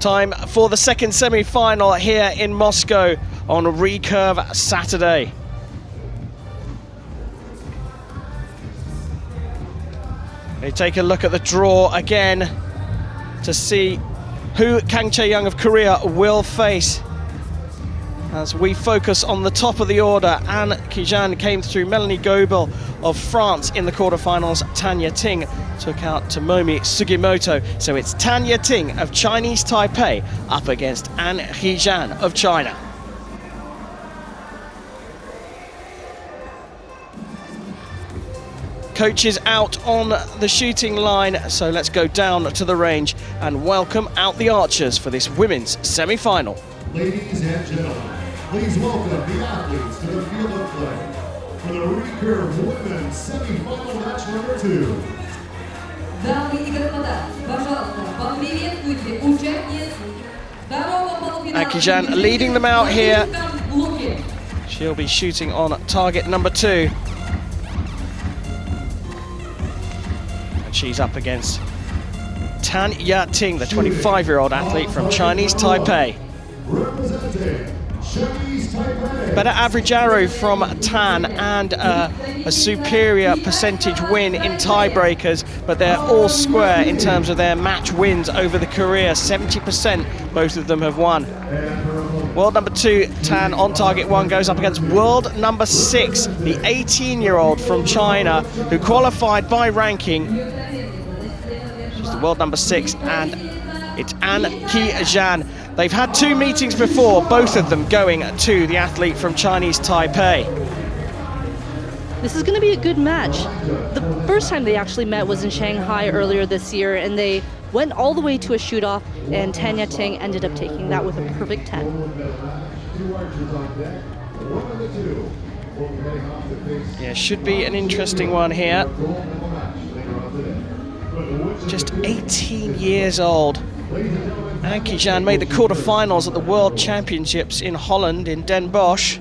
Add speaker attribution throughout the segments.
Speaker 1: Time for the second semi-final here in Moscow on Recurve Saturday. We take a look at the draw again to see who An Qixuan of Korea will face. As we focus on the top of the order, An Qixuan came through Melanie Gobel of France in the quarterfinals. Ya-Ting took out Tomomi Sugimoto. So it's Ya-Ting of Chinese Taipei up against An Qixuan of China. Coaches out on the shooting line, so let's go down to the range and welcome out the archers for this women's semi-final.
Speaker 2: Ladies and gentlemen, please welcome the athletes to the field of play for the Recurve Women's Semi-Final match number 2.
Speaker 1: An Qixuan leading them out here. She'll be shooting on target number 2. And she's up against Ya-Ting, the 25-year-old athlete from Chinese Taipei. Better average arrow from Tan and a superior percentage win in tiebreakers, but they're all square in terms of their match wins over the career. 70% both of them have won. World number 2, Tan, on target 1, goes up against world number 6, the 18-year-old from China, who qualified by ranking. She's the world number 6, and it's An Qixuan. They've had 2 meetings before, both of them going to the athlete from Chinese Taipei.
Speaker 3: This is going to be a good match. The first time they actually met was in Shanghai earlier this year, and they went all the way to a shoot-off, and Ya-Ting ended up taking that with a perfect 10.
Speaker 1: Yeah, should be an interesting one here. Just 18 years old. An Qixuan made the quarterfinals at the World Championships in Holland, in Den Bosch.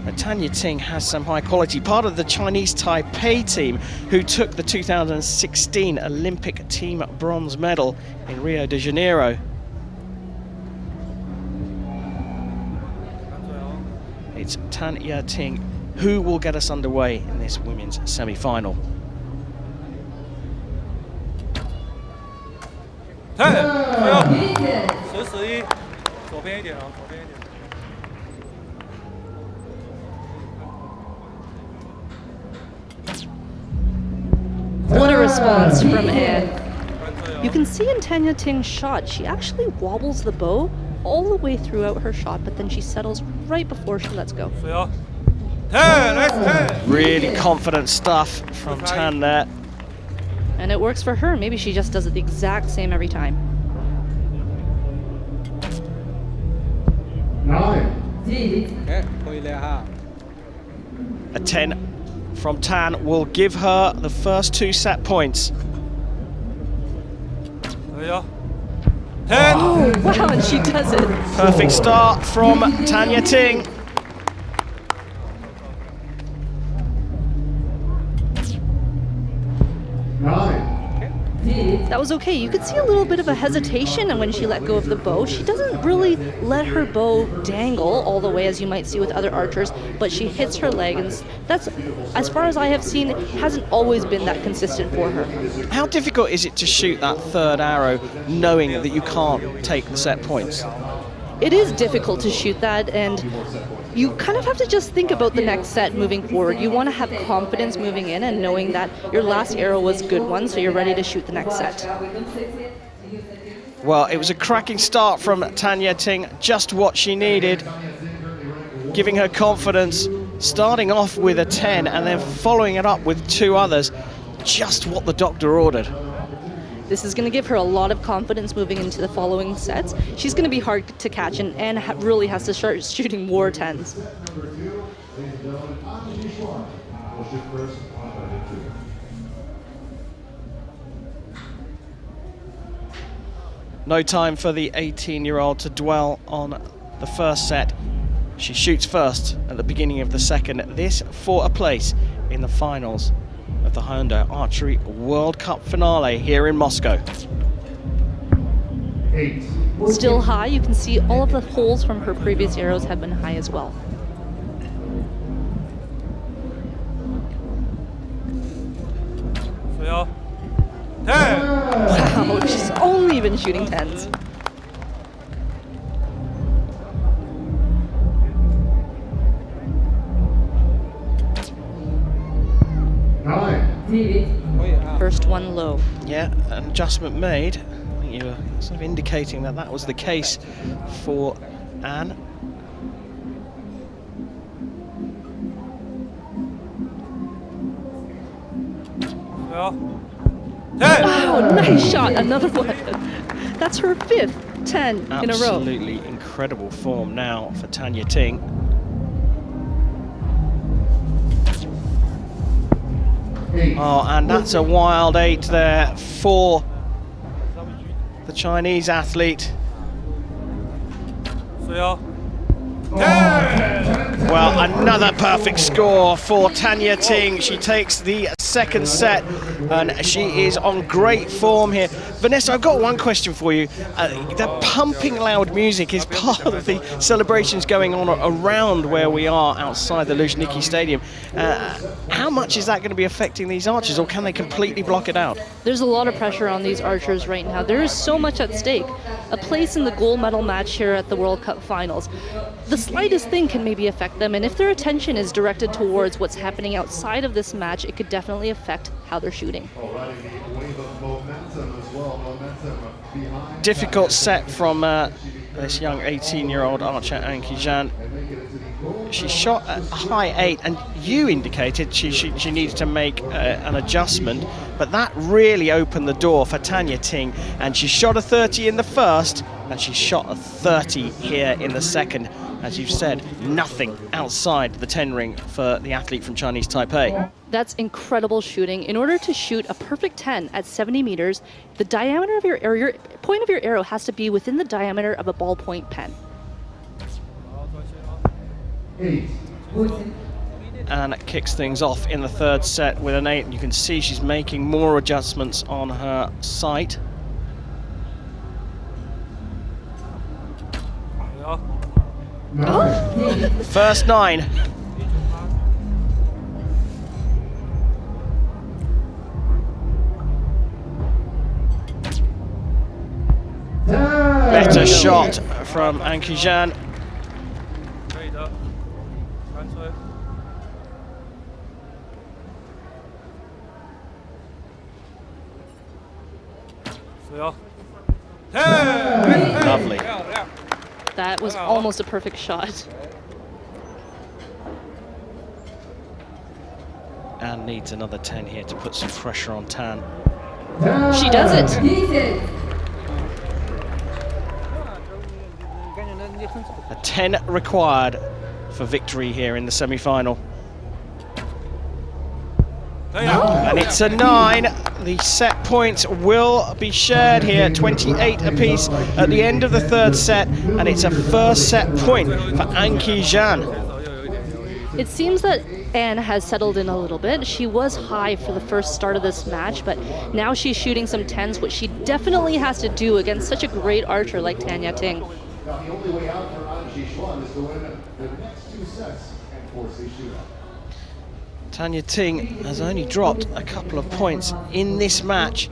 Speaker 1: But Ya-Ting has some high quality, part of the Chinese Taipei team who took the 2016 Olympic team bronze medal in Rio de Janeiro. It's Ya-Ting who will get us underway in this women's semi-final.
Speaker 3: What a response from An. You can see in Ya-Ting's shot, she actually wobbles the bow all the way throughout her shot, but then she settles right before she lets go.
Speaker 1: Really confident stuff from Tan there.
Speaker 3: And it works for her. Maybe she just does it the exact same every time.
Speaker 2: 9.
Speaker 1: A 10 from Tan will give her the first 2 set points.
Speaker 3: Oh, wow, and she does it.
Speaker 1: Perfect start from Ya-Ting.
Speaker 3: That was okay. You could see a little bit of a hesitation, and when she let go of the bow, she doesn't really let her bow dangle all the way as you might see with other archers, but she hits her leg, and that's, as far as I have seen, hasn't always been that consistent for her.
Speaker 1: How difficult is it to shoot that 3rd arrow knowing that you can't take the set points?
Speaker 3: It is difficult to shoot that, and you kind of have to just think about the next set moving forward. You want to have confidence moving in and knowing that your last arrow was a good one, so you're ready to shoot the next set.
Speaker 1: Well, it was a cracking start from Ya-Ting, just what she needed, giving her confidence, starting off with a 10 and then following it up with 2 others, just what the doctor ordered.
Speaker 3: This is going to give her a lot of confidence moving into the following sets. She's going to be hard to catch, and really has to start shooting more 10s.
Speaker 1: No time for the 18-year-old to dwell on the first set. She shoots first at the beginning of the second. This for a place in the finals of the Hyundai Archery World Cup finale here in Moscow.
Speaker 3: Still high. You can see all of the holes from her previous arrows have been high as well. Wow, she's only been shooting 10s. First one low.
Speaker 1: Yeah, an adjustment made. I think you were sort of indicating that that was the case for An.
Speaker 3: Wow, nice shot. Another one. That's her 5th 10 in a row.
Speaker 1: Absolutely incredible form now for Tan Ya-Ting. Oh, and that's a wild 8 there for the Chinese athlete. Well, another perfect score for Tan Ya-Ting. She takes the second set and she is on great form here. Vanessa, I've got one question for you. The pumping loud music is part of the celebrations going on around where we are outside the Luzhniki Stadium. How much is that going to be affecting these archers, or can they completely block it out?
Speaker 3: There's a lot of pressure on these archers right now. There is so much at stake. A place in the gold medal match here at the World Cup finals. The slightest thing can maybe affect them, and if their attention is directed towards what's happening outside of this match, it could definitely affect how they're shooting.
Speaker 1: Difficult set from this young 18-year-old archer, An Qixuan. She shot a high 8, and you indicated she needed to make an adjustment, but that really opened the door for Tan Ya-Ting, and she shot a 30 in the first, and she shot a 30 here in the second. As you've said, nothing outside the 10 ring for the athlete from Chinese Taipei.
Speaker 3: That's incredible shooting. In order to shoot a perfect 10 at 70 meters, the diameter of your arrow, your point of your arrow has to be within the diameter of a ballpoint pen.
Speaker 1: And it kicks things off in the third set with an 8, and you can see she's making more adjustments on her sight.
Speaker 3: Oh.
Speaker 1: First 9. Better shot from An Qixuan. Lovely.
Speaker 3: That was almost a perfect shot.
Speaker 1: And needs another 10 here to put some pressure on Tan.
Speaker 3: She does it.
Speaker 1: A 10 required for victory here in the semi-final. And it's a 9. The set points will be shared here, 28 apiece at the end of the third set, and it's a first set point for An Qixuan.
Speaker 3: It seems that An has settled in a little bit. She was high for the first start of this match, but now she's shooting some 10s, which she definitely has to do against such a great archer like Tan Ya-Ting.
Speaker 2: The only way out for An Qixuan is to win the next 2 sets and force a shootout.
Speaker 1: Tan Ya-Ting has only dropped a couple of points in this match,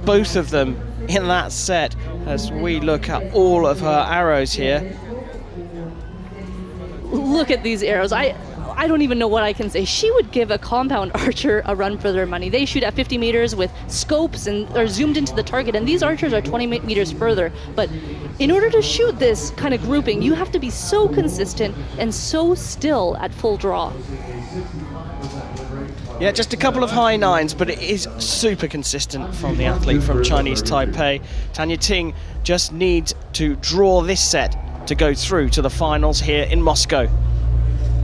Speaker 1: both of them in that set, as we look at all of her arrows here.
Speaker 3: Look at these arrows. I don't even know what I can say. She would give a compound archer a run for their money. They shoot at 50 meters with scopes and are zoomed into the target, and these archers are 20 meters further. But in order to shoot this kind of grouping, you have to be so consistent and so still at full draw.
Speaker 1: Yeah, just a couple of high 9s, but it is super consistent from the athlete from Chinese Taipei. Tan Ya-Ting just needs to draw this set to go through to the finals here in Moscow.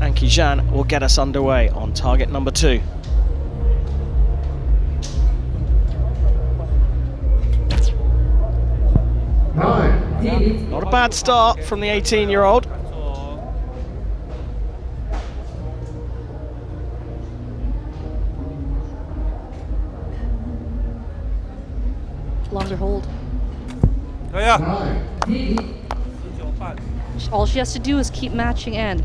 Speaker 1: An Qixuan will get us underway on target number 2. Not a bad start from the 18-year-old.
Speaker 3: Longer hold. All she has to do is keep matching An.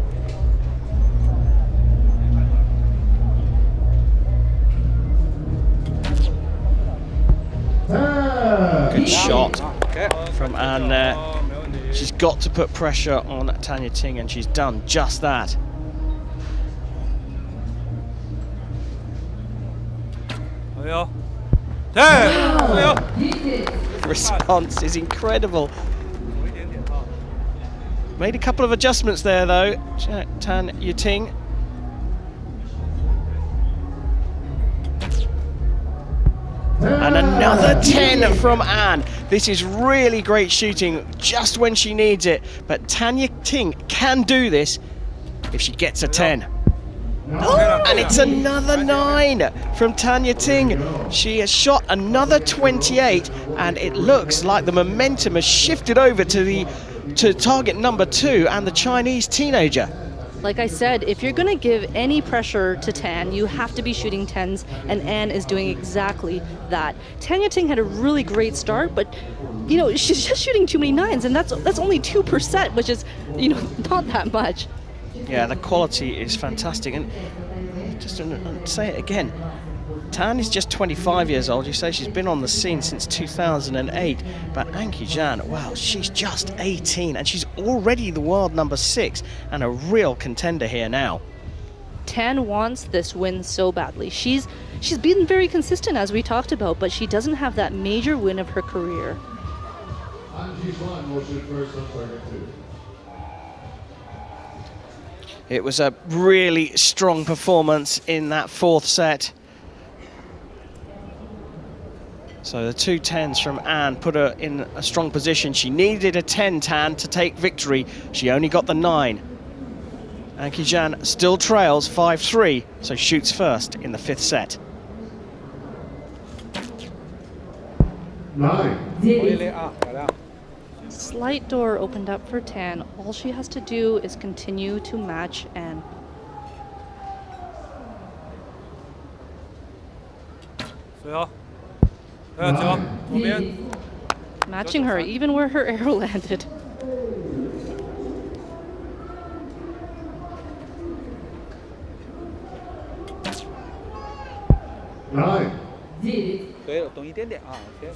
Speaker 1: Good shot from An there. She's got to put pressure on Tan Ya-Ting, and she's done just that. Response is incredible. Made a couple of adjustments there though, Tan Ya-Ting. And another 10 from An. This is really great shooting just when she needs it. But Tan Ya-Ting can do this if she gets a 10. Oh, and it's another 9 from Tan Ya-Ting. She has shot another 28, and it looks like the momentum has shifted over to target number 2 and the Chinese teenager.
Speaker 3: Like I said, if you're going to give any pressure to Tan, you have to be shooting 10s, and An is doing exactly that. Tan Ya-Ting had a really great start, but you know, she's just shooting too many 9s, and that's only 2%, which is, you know, not that much.
Speaker 1: Yeah, the quality is fantastic, and just to say it again, Tan is just 25 years old. You say she's been on the scene since 2008, but An Qixuan, wow, she's just 18, and she's already the world number 6 and a real contender here now.
Speaker 3: Tan wants this win so badly. She's been very consistent, as we talked about, but she doesn't have that major win of her career.
Speaker 2: An Qixuan will shoot first on target 2.
Speaker 1: It was a really strong performance in that 4th set. So the 2 10s from An put her in a strong position. She needed a 10, Tan, to take victory. She only got the 9. An Qixuan still trails 5-3, so shoots first in the 5th set.
Speaker 2: 9.
Speaker 3: Slight door opened up for Tan. All she has to do is continue to match An. Matching her even where her arrow landed.
Speaker 2: Nine.
Speaker 4: 可以懂一点点啊。OK。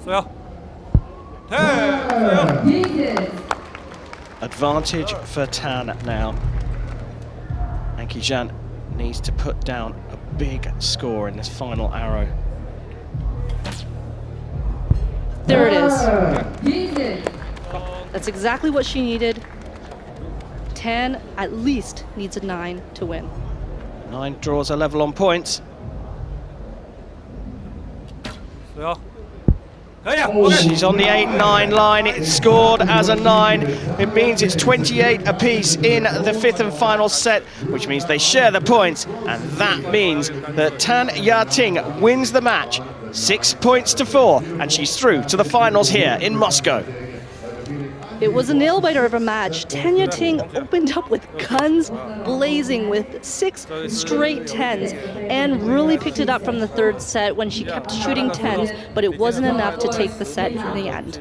Speaker 4: 4
Speaker 1: Advantage for Tan now. An Qixuan needs to put down a big score in this final arrow.
Speaker 3: There it is. That's exactly what she needed. Tan at least needs a 9 to win.
Speaker 1: 9 draws a level on points. She's on the 8-9 line. It's scored as a 9. It means it's 28 apiece in the 5th and final set, which means they share the points, and that means that Tan Ya-Ting wins the match 6 points to 4, and she's through to the finals here in Moscow.
Speaker 3: It was a nail-biter of a match. Tan Ya-Ting opened up with guns blazing with 6 straight 10s and really picked it up from the 3rd set when she kept shooting 10s, but it wasn't enough to take the set in the end.